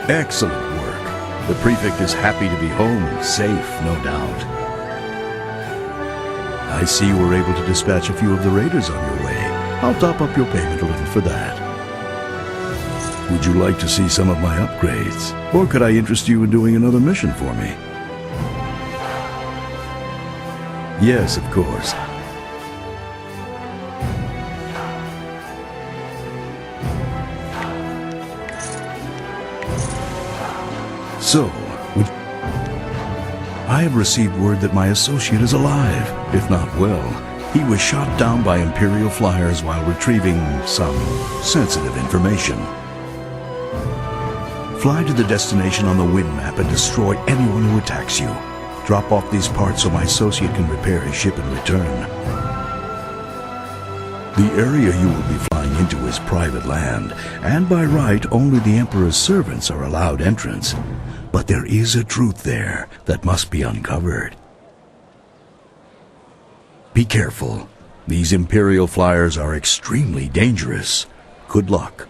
Excellent work. The prefect is happy to be home and safe, no doubt. I see you were able to dispatch a few of the raiders on your way. I'll top up your payment a little for that. Would you like to see some of my upgrades? Or could I interest you in doing another mission for me? Yes, of course. So, I have received word that my associate is alive, if not well. He was shot down by Imperial flyers while retrieving some sensitive information. Fly to the destination on the wind map and destroy anyone who attacks you. Drop off these parts so my associate can repair his ship and return. The area you will be flying into is private land, and by right only the Emperor's servants are allowed entrance. But there is a truth there that must be uncovered. Be careful. These Imperial flyers are extremely dangerous. Good luck.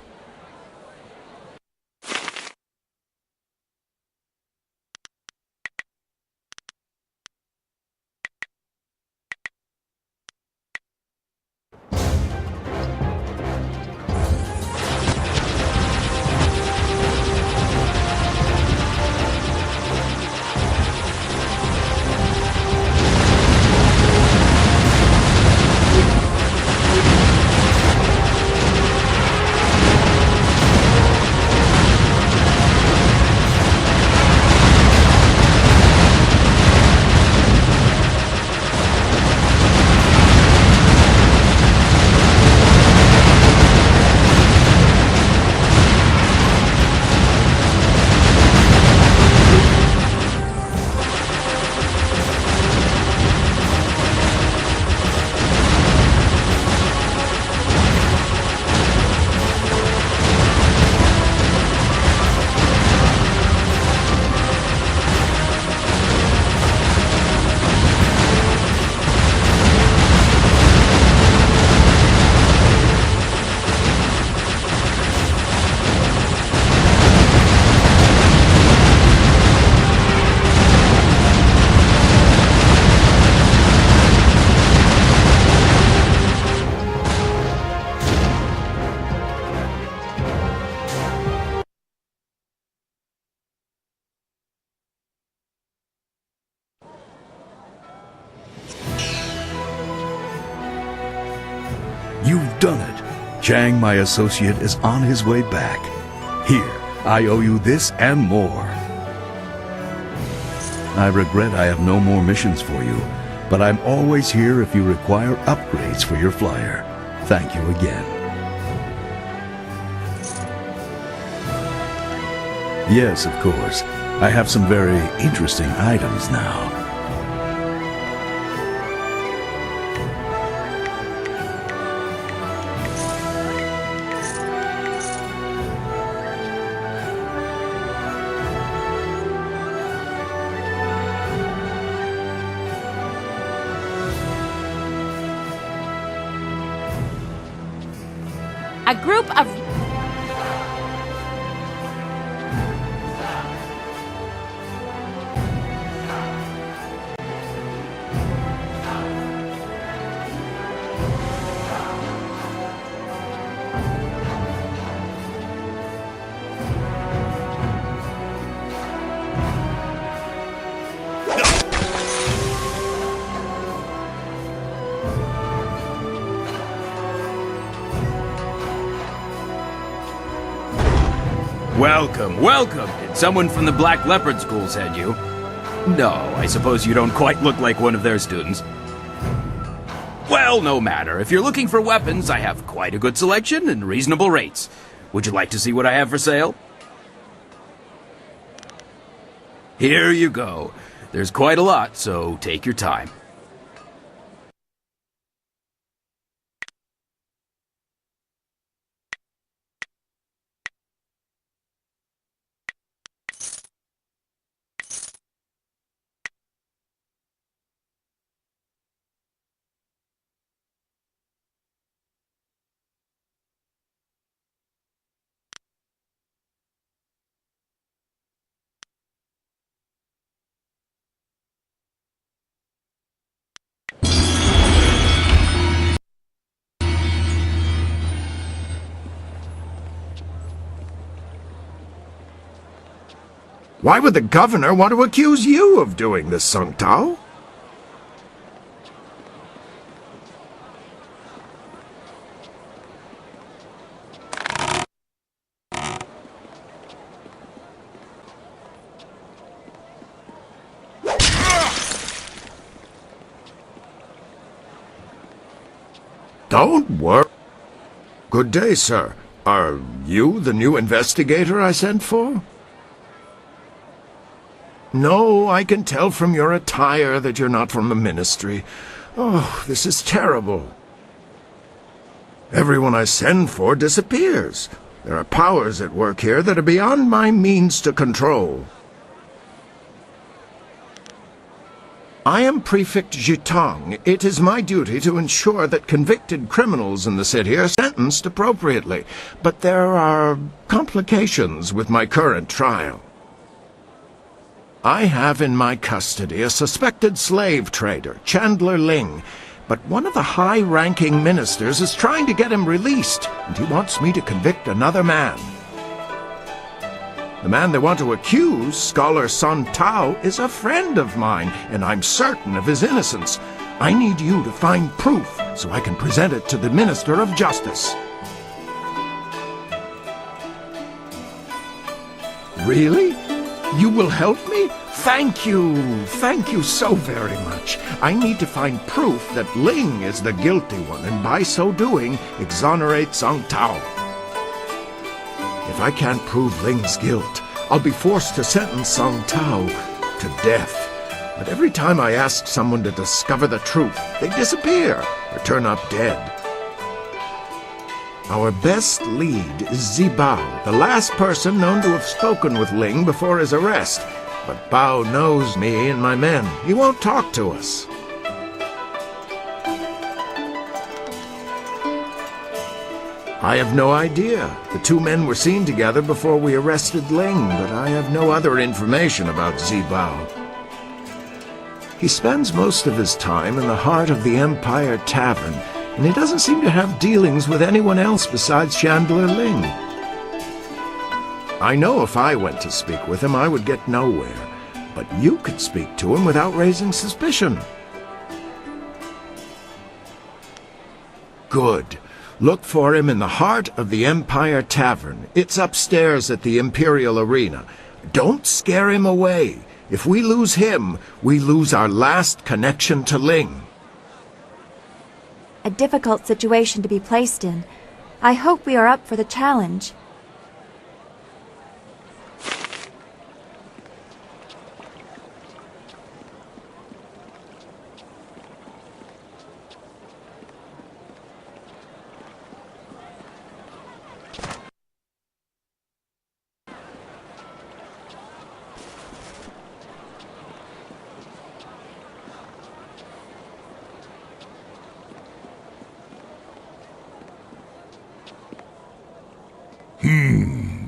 You've done it. Chang, my associate, is on his way back. Here, I owe you this and more. I regret I have no more missions for you, but I'm always here if you require upgrades for your flyer. Thank you again. Yes, of course. I have some very interesting items now. A group of... Welcome, welcome! Did someone from the Black Leopard School send you? No, I suppose you don't quite look like one of their students. Well, no matter. If you're looking for weapons, I have quite a good selection and reasonable rates. Would you like to see what I have for sale? Here you go. There's quite a lot, so take your time. Why would the governor want to accuse you of doing this, Sung Tao? Don't worry. Good day, sir. Are you the new investigator I sent for? No, I can tell from your attire that you're not from the ministry. Oh, this is terrible. Everyone I send for disappears. There are powers at work here that are beyond my means to control. I am Prefect Jitong. It is my duty to ensure that convicted criminals in the city are sentenced appropriately. But there are complications with my current trial. I have in my custody a suspected slave trader, Chandler Ling. But one of the high-ranking ministers is trying to get him released, and he wants me to convict another man. The man they want to accuse, Scholar Sun Tao, is a friend of mine, and I'm certain of his innocence. I need you to find proof so I can present it to the Minister of Justice. Really? You will help me? Thank you. Thank you so very much. I need to find proof that Ling is the guilty one, and by so doing, exonerate Sung Tao. If I can't prove Ling's guilt, I'll be forced to sentence Sung Tao to death. But every time I ask someone to discover the truth, they disappear or turn up dead. Our best lead is Zibao, the last person known to have spoken with Ling before his arrest. But Bao knows me and my men. He won't talk to us. I have no idea. The two men were seen together before we arrested Ling, but I have no other information about Zibao. He spends most of his time in the heart of the Empire Tavern, and he doesn't seem to have dealings with anyone else besides Chandler Ling. I know if I went to speak with him, I would get nowhere, but you could speak to him without raising suspicion. Good. Look for him in the heart of the Empire Tavern. It's upstairs at the Imperial Arena. Don't scare him away. If we lose him, we lose our last connection to Ling. A difficult situation to be placed in. I hope we are up for the challenge.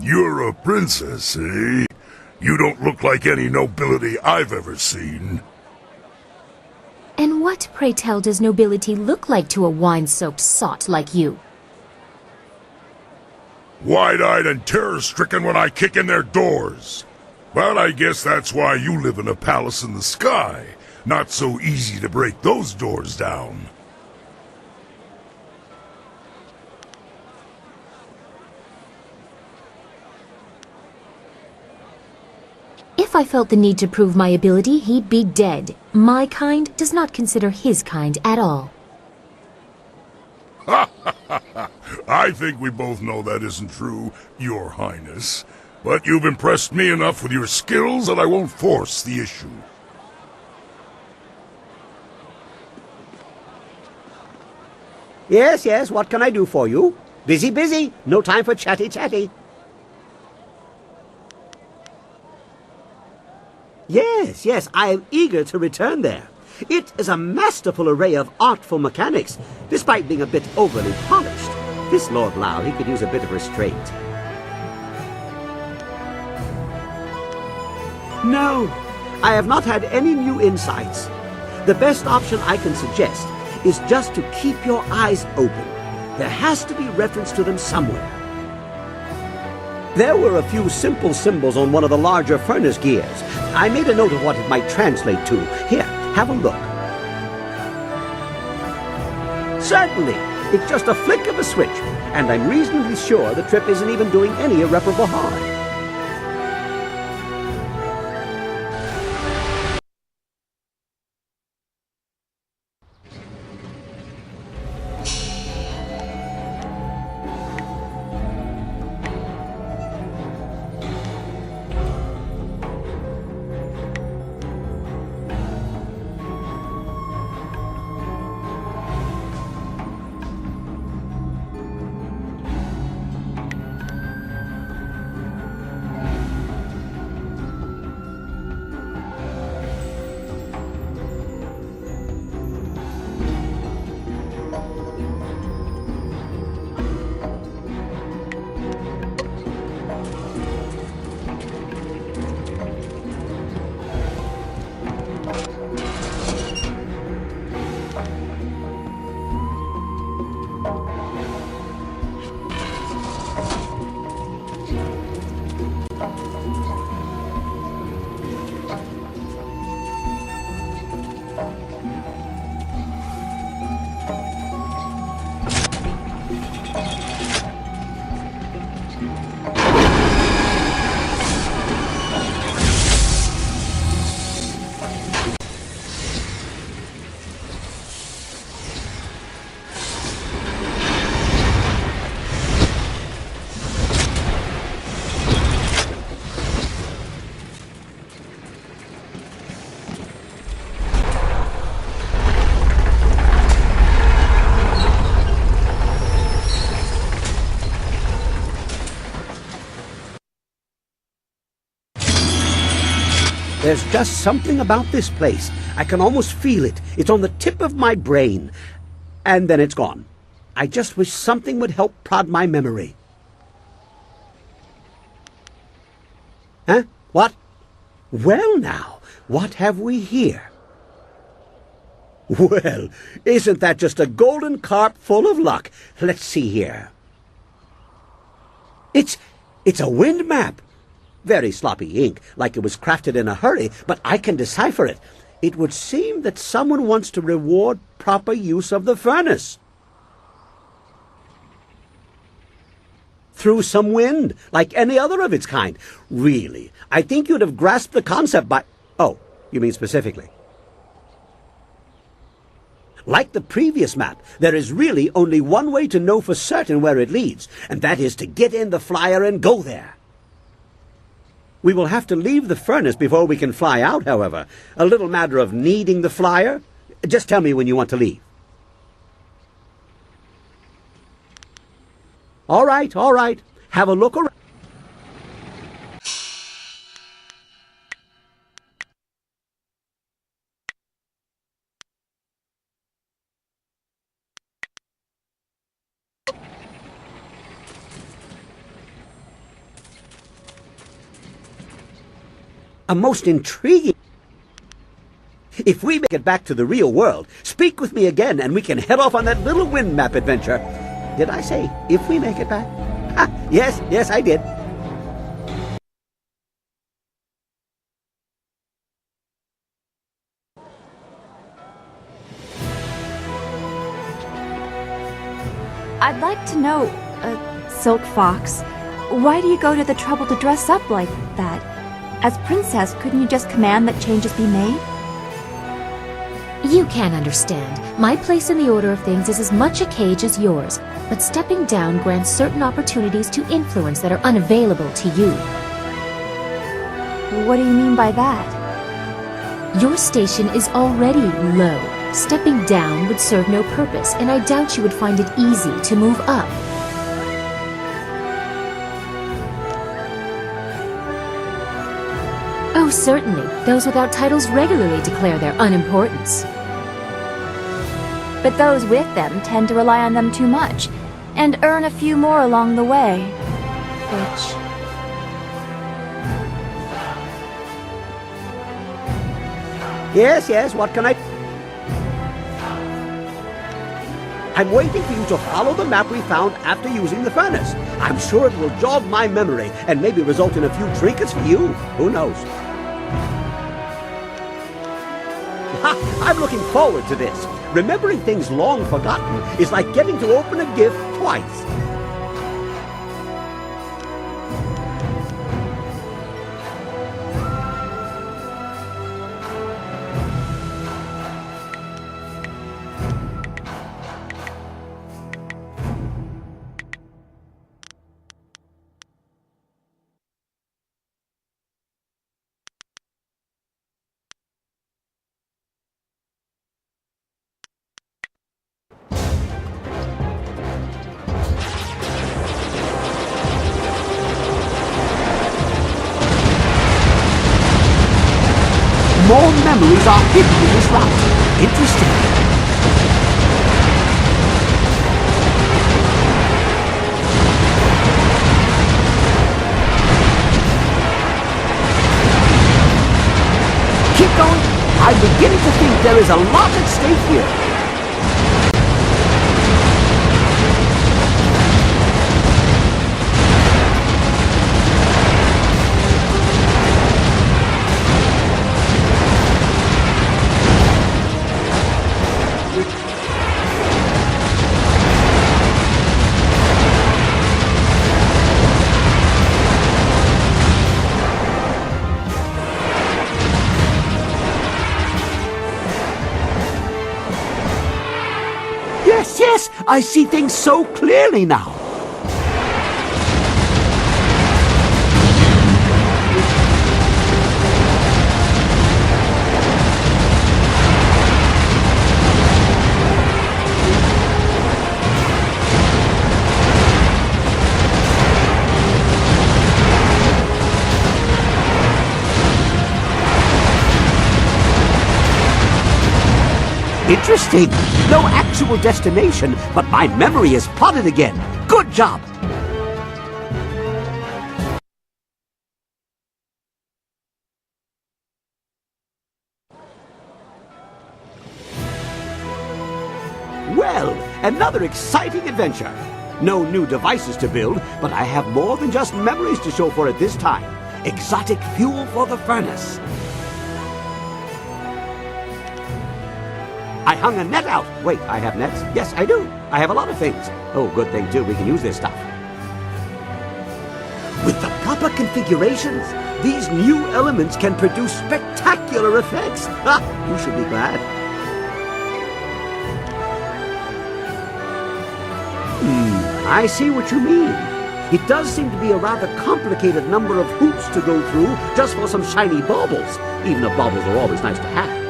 You're a princess, eh? You don't look like any nobility I've ever seen. And what, pray tell, does nobility look like to a wine-soaked sot like you? Wide-eyed and terror-stricken when I kick in their doors. But I guess that's why you live in a palace in the sky. Not so easy to break those doors down. If I felt the need to prove my ability, he'd be dead. My kind does not consider his kind at all. I think we both know that isn't true, Your Highness. But you've impressed me enough with your skills that I won't force the issue. Yes, yes, what can I do for you? Busy, busy. No time for chatty. Yes, I am eager to return there. It is a masterful array of artful mechanics, despite being a bit overly polished. This Lord Lao, he could use a bit of restraint. No, I have not had any new insights. The best option I can suggest is just to keep your eyes open. There has to be reference to them somewhere. There were a few simple symbols on one of the larger furnace gears. I made a note of what it might translate to. Here, have a look. Certainly. It's just a flick of a switch, and I'm reasonably sure the trip isn't even doing any irreparable harm. There's just something about this place. I can almost feel it. It's on the tip of my brain. And then it's gone. I just wish something would help prod my memory. Huh? What? Well now, what have we here? Well, isn't that just a golden carp full of luck? Let's see here. It's a wind map. Very sloppy ink, like it was crafted in a hurry, but I can decipher it. It would seem that someone wants to reward proper use of the furnace. Through some wind, like any other of its kind. Really, I think you'd have grasped the concept by... Oh, you mean specifically. Like the previous map, there is really only one way to know for certain where it leads, and that is to get in the flyer and go there. We will have to leave the furnace before we can fly out, however. A little matter of needing the flyer. Just tell me when you want to leave. All right. Have a look around. A most intriguing... If we make it back to the real world, speak with me again and we can head off on that little wind map adventure. Did I say, if we make it back? Ha, yes, I did. I'd like to know, Silk Fox, why do you go to the trouble to dress up like that? As princess, couldn't you just command that changes be made? You can't understand. My place in the order of things is as much a cage as yours, but stepping down grants certain opportunities to influence that are unavailable to you. What do you mean by that? Your station is already low. Stepping down would serve no purpose, and I doubt you would find it easy to move up. Oh, certainly. Those without titles regularly declare their unimportance. But those with them tend to rely on them too much, and earn a few more along the way. Which... Yes, what can I... I'm waiting for you to follow the map we found after using the furnace. I'm sure it will jog my memory and maybe result in a few trinkets for you. Who knows? I'm looking forward to this. Remembering things long forgotten is like getting to open a gift twice. More memories are hidden in this route. Interesting. Keep going. I'm beginning to think there is a lot at stake here. Yes, I see things so clearly now. Interesting. No actual destination, but my memory is plotted again. Good job. Well, another exciting adventure. No new devices to build, but I have more than just memories to show for it this time. Exotic fuel for the furnace. I hung a net out. Wait, I have nets? Yes, I do. I have a lot of things. Oh, good thing, too. We can use this stuff. With the proper configurations, these new elements can produce spectacular effects. Ha! You should be glad. I see what you mean. It does seem to be a rather complicated number of hoops to go through just for some shiny baubles, even though baubles are always nice to have.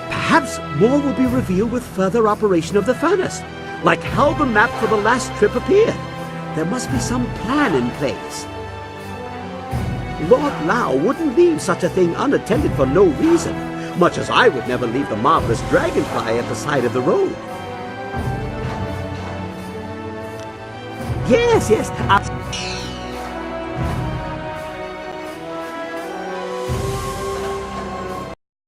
Perhaps more will be revealed with further operation of the furnace, like how the map for the last trip appeared. There must be some plan in place. Lord Lao wouldn't leave such a thing unattended for no reason, much as I would never leave the marvelous dragonfly at the side of the road. Yes,